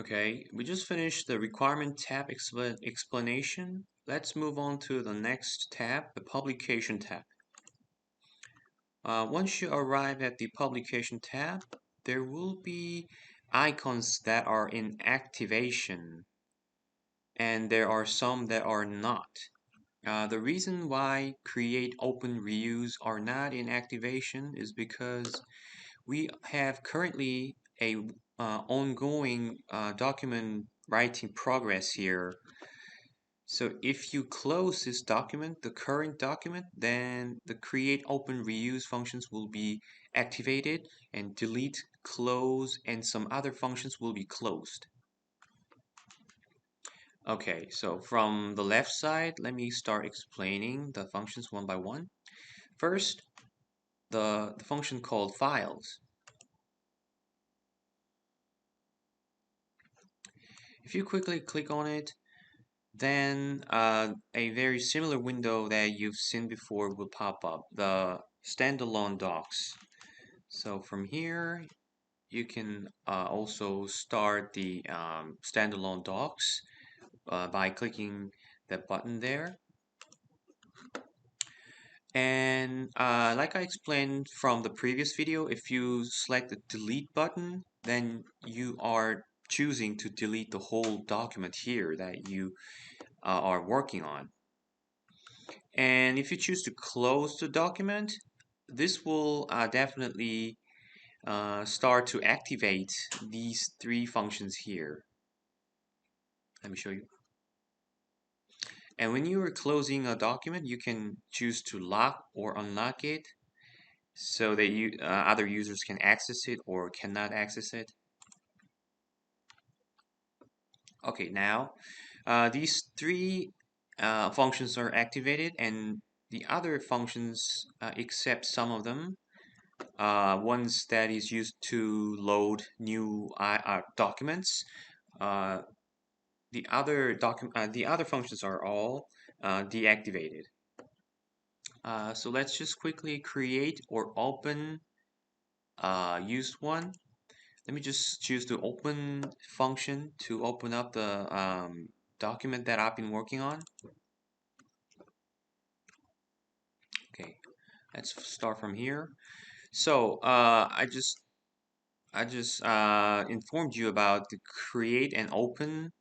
Okay, we just finished the requirement tab explanation. Let's move on to the next tab, the publication tab. Once you arrive at the publication tab, there will be icons that are in activation, and there are some that are not. The reason why create, open, reuse are not in activation is because we have currently a ongoing document writing progress here. So if you close this document, the current document, then the create, open, reuse functions will be activated, and delete, close, and some other functions will be closed. Okay, so from the left side, let me start explaining the functions one by one. First, the function called files. If you quickly click on it, then a very similar window that you've seen before will pop up, the standalone docs. So from here, you can also start the standalone docs by clicking that button there. And like I explained from the previous video, if you select the delete button, then you are choosing to delete the whole document here that you are working on. And if you choose to close the document, this will definitely start to activate these three functions here. Let me show you. And when you are closing a document, you can choose to lock or unlock it so that other users can access it or cannot access it. Okay, now these three functions are activated, and the other functions, except some of them, ones that is used to load new documents, the other functions are all deactivated. So let's just quickly create or open use one. Let me just choose the open function to open up the document that I've been working on. Okay, let's start from here. So I just informed you about the create and open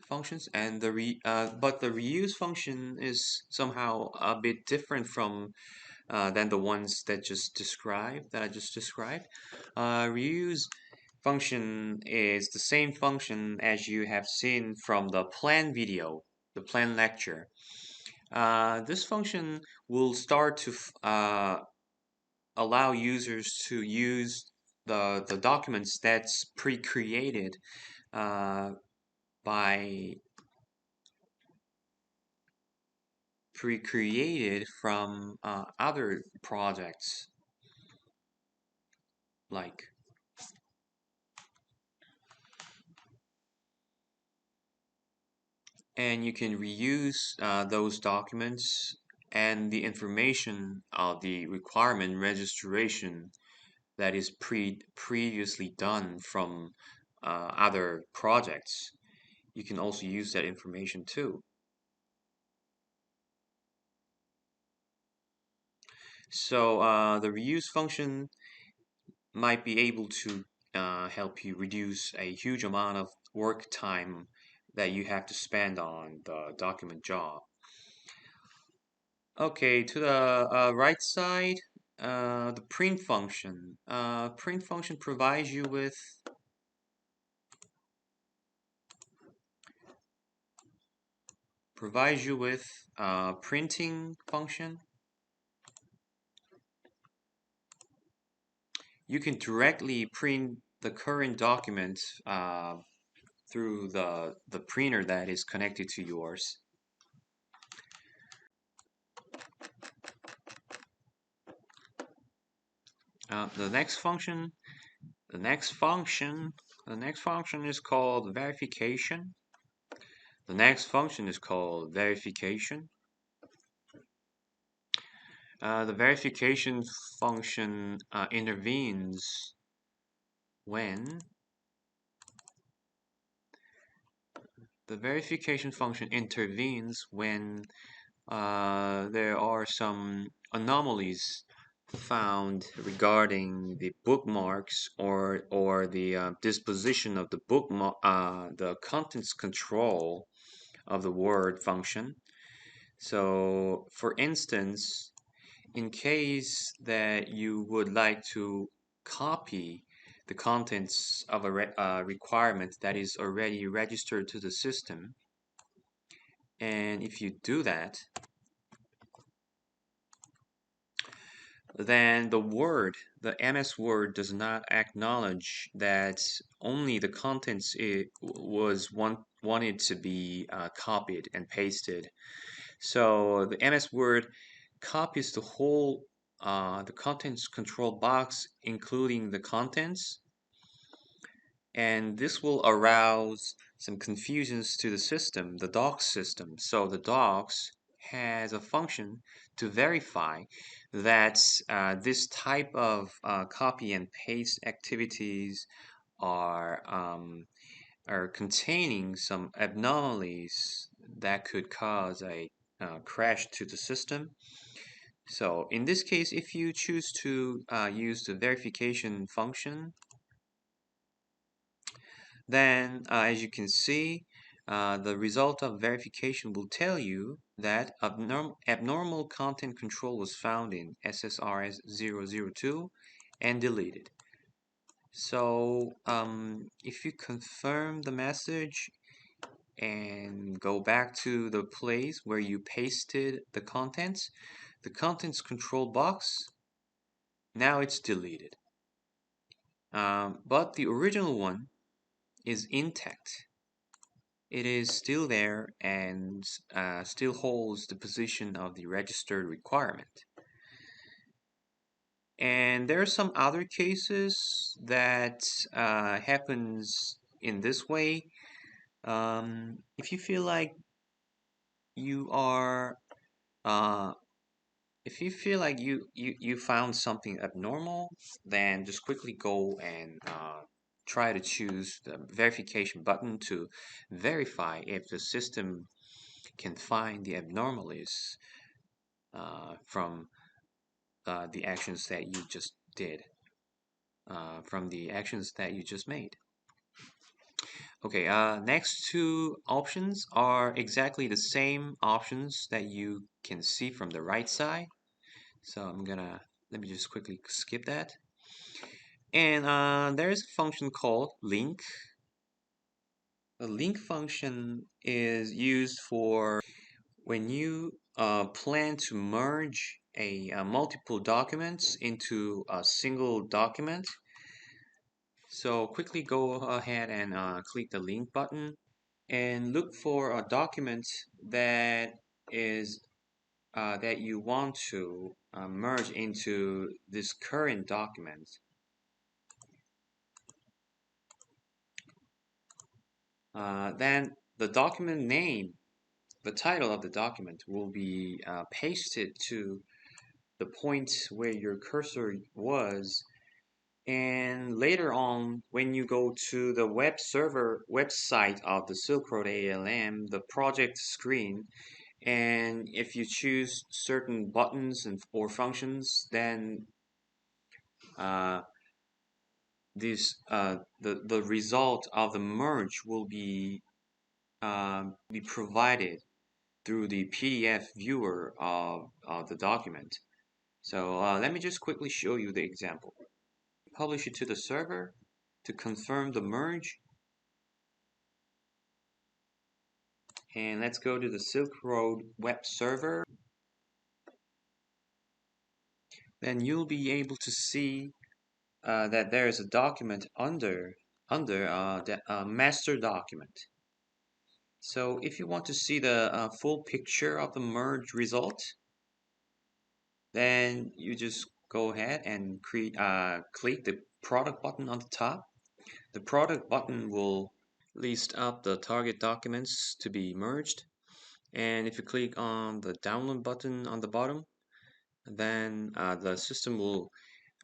functions, and but the reuse function is somehow a bit different from than the ones that I just described. Reuse function is the same function as you have seen from the plan video, the plan lecture. This function will start to allow users to use the documents that's pre-created from other projects, like and you can reuse those documents and the information of the requirement registration that is previously done from other projects. You can also use that information too. So the reuse function might be able to help you reduce a huge amount of work time that you have to spend on the document job. Okay, to the right side, the print function. Print function provides you with printing function. You can directly print the current document through the printer that is connected to yours. The next function is called verification. The next function is called verification. The verification function intervenes when the verification function intervenes when there are some anomalies found regarding the bookmarks or the disposition of the bookmark, the contents control of the word function. So, for instance, in case that you would like to copy the contents of a requirement that is already registered to the system, and if you do that, then the MS Word does not acknowledge that only the contents wanted to be copied and pasted. So the MS Word copies the whole the contents control box, including the contents, and this will arouse some confusions to the system, the docs system. So the docs has a function to verify that this type of copy and paste activities are containing some anomalies that could cause a crash to the system. So in this case, if you choose to use the verification function, then as you can see, the result of verification will tell you that abnormal content control was found in SSRS 002 and deleted. So if you confirm the message and go back to the place where you pasted the contents control box, now it's deleted. But the original one is intact. It is still there and still holds the position of the registered requirement. And there are some other cases that happens in this way. If you feel like you are if you feel like you found something abnormal, then just quickly go and try to choose the verification button to verify if the system can find the abnormalities from the actions that you just did, from the actions that you just made. Okay, next two options are exactly the same options that you can see from the right side. So let me just quickly skip that. And there is a function called link. The link function is used for when you plan to merge multiple documents into a single document. So quickly go ahead and click the link button and look for a document that is that you want to merge into this current document. Then the document name, the title of the document will be pasted to the point where your cursor was, and later on when you go to the web server website of the SILKROAD ALM, the project screen, and if you choose certain buttons or functions, then the result of the merge will be provided through the PDF viewer of the document. So let me just quickly show you the example. Publish it to the server to confirm the merge. And let's go to the SILKROAD web server. Then you'll be able to see that there is a document under the master document. So if you want to see the full picture of the merge result, then you just go ahead and click the product button on the top. The product button will list up the target documents to be merged. And if you click on the download button on the bottom, then the system will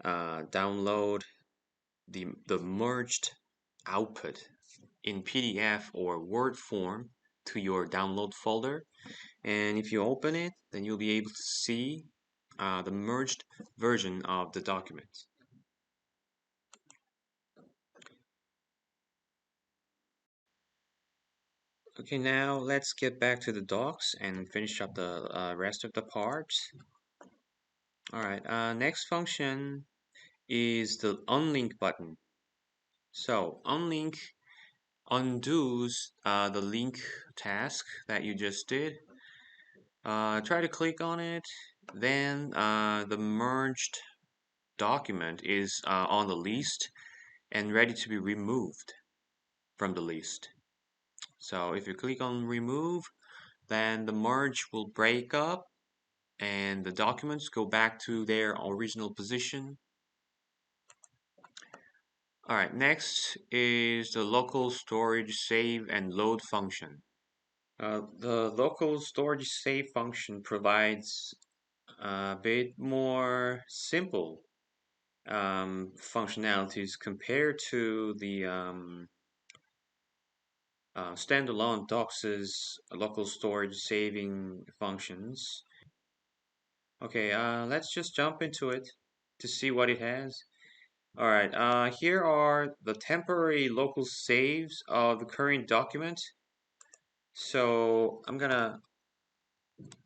download the merged output in PDF or Word form to your download folder, and if you open it, then you'll be able to see the merged version of the document. Okay, now let's get back to the docs and finish up the rest of the parts. Alright, next function is the unlink button. So unlink undoes the link task that you just did. Try to click on it, then the merged document is on the list and ready to be removed from the list. So if you click on remove, then the merge will break up and the documents go back to their original position. Alright, next is the local storage save and load function. The local storage save function provides a bit more simple functionalities compared to the standalone docs' local storage saving functions. Okay, let's just jump into it to see what it has. Alright, here are the temporary local saves of the current document. So I'm gonna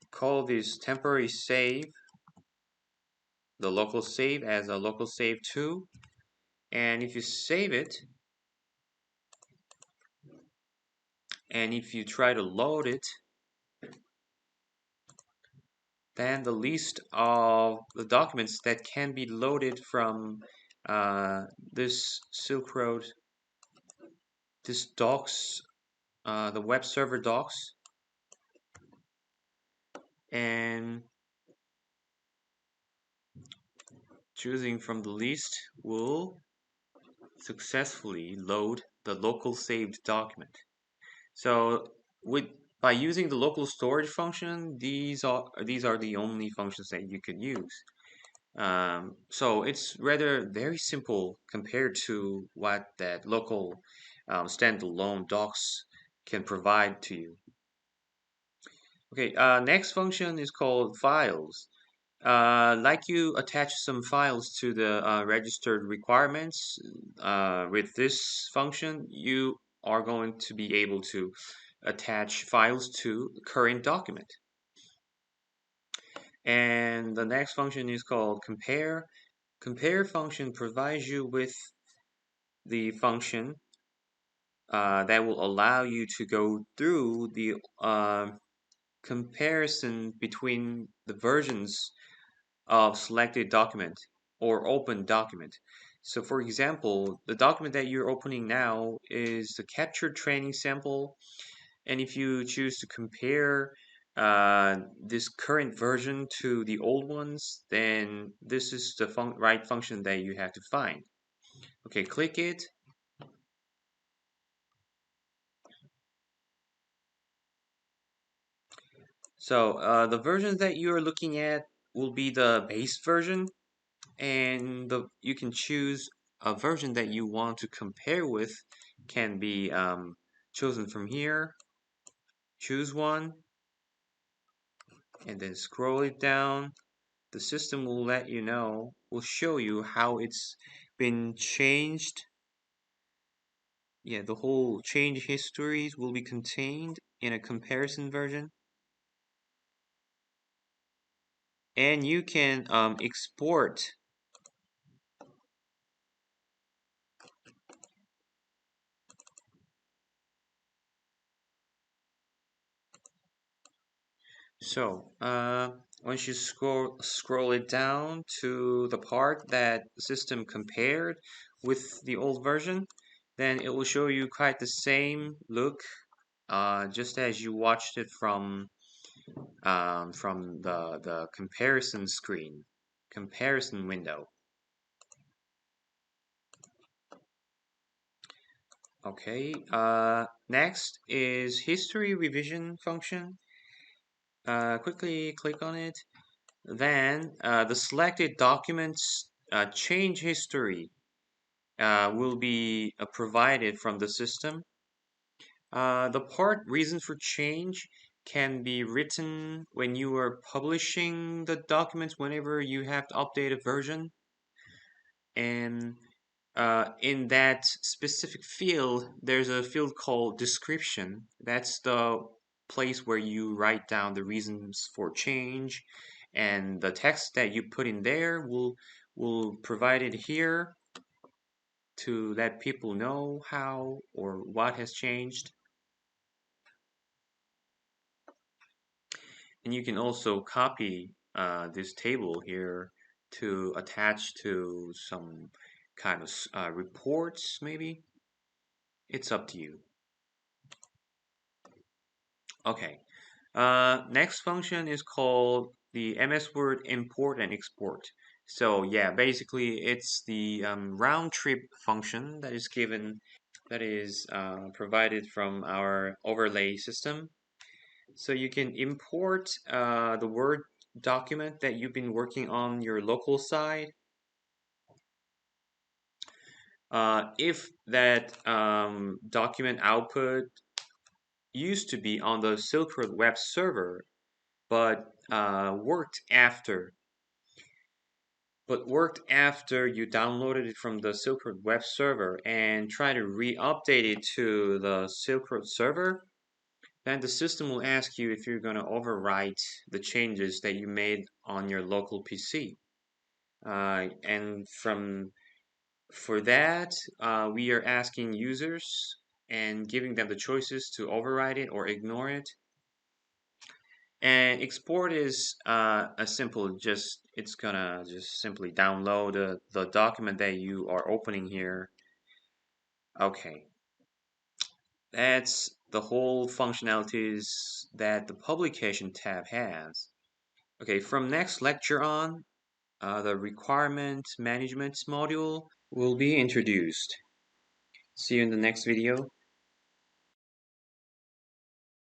call this temporary save, the local save, as a local save 2. And if you save it, and if you try to load it, then the list of the documents that can be loaded from this SILKROAD, this docs, the web server docs, and choosing from the list will successfully load the local saved document. So by using the local storage function, these are the only functions that you can use. So it's rather very simple compared to what that local standalone docs can provide to you. Okay, next function is called files. Like you attach some files to the registered requirements, with this function, you are going to be able to attach files to the current document. And the next function is called compare. Compare function provides you with the function that will allow you to go through the comparison between the versions of selected document or open document. So for example, the document that you're opening now is the captured training sample, and if you choose to compare this current version to the old ones, then this is the right function that you have to find. Okay, click it. So the versions that you're looking at will be the base version, and you can choose a version that you want to compare with. Can be chosen from here. Choose one, and then scroll it down. The system will let you know, will show you how it's been changed. Yeah, the whole change histories will be contained in a comparison version. And you can export So, once you scroll it down to the part that the system compared with the old version, then it will show you quite the same look, just as you watched it from the comparison screen, comparison window. Okay. Next is history revision function. Quickly click on it. Then the selected documents change history will be provided from the system. The part reason for change can be written when you are publishing the documents whenever you have to update a version. And in that specific field, there's a field called description. That's the place where you write down the reasons for change, and the text that you put in there will provide it here to let people know how or what has changed. And you can also copy this table here to attach to some kind of reports, maybe. It's up to you. Okay. Next function is called the MS Word import and export. So yeah, basically it's the round trip function that is given, that is provided from our overlay system. So you can import the Word document that you've been working on your local side. If that document output used to be on the SILKROAD web server, but worked after you downloaded it from the SILKROAD web server and try to re-update it to the SILKROAD server, then the system will ask you if you're going to overwrite the changes that you made on your local PC. And for that, we are asking users and giving them the choices to override it or ignore it. And export is a simple, it's gonna just simply download the document that you are opening here. Okay, that's the whole functionalities that the publication tab has. Okay, from next lecture on, the requirement management module will be introduced. See you in the next video.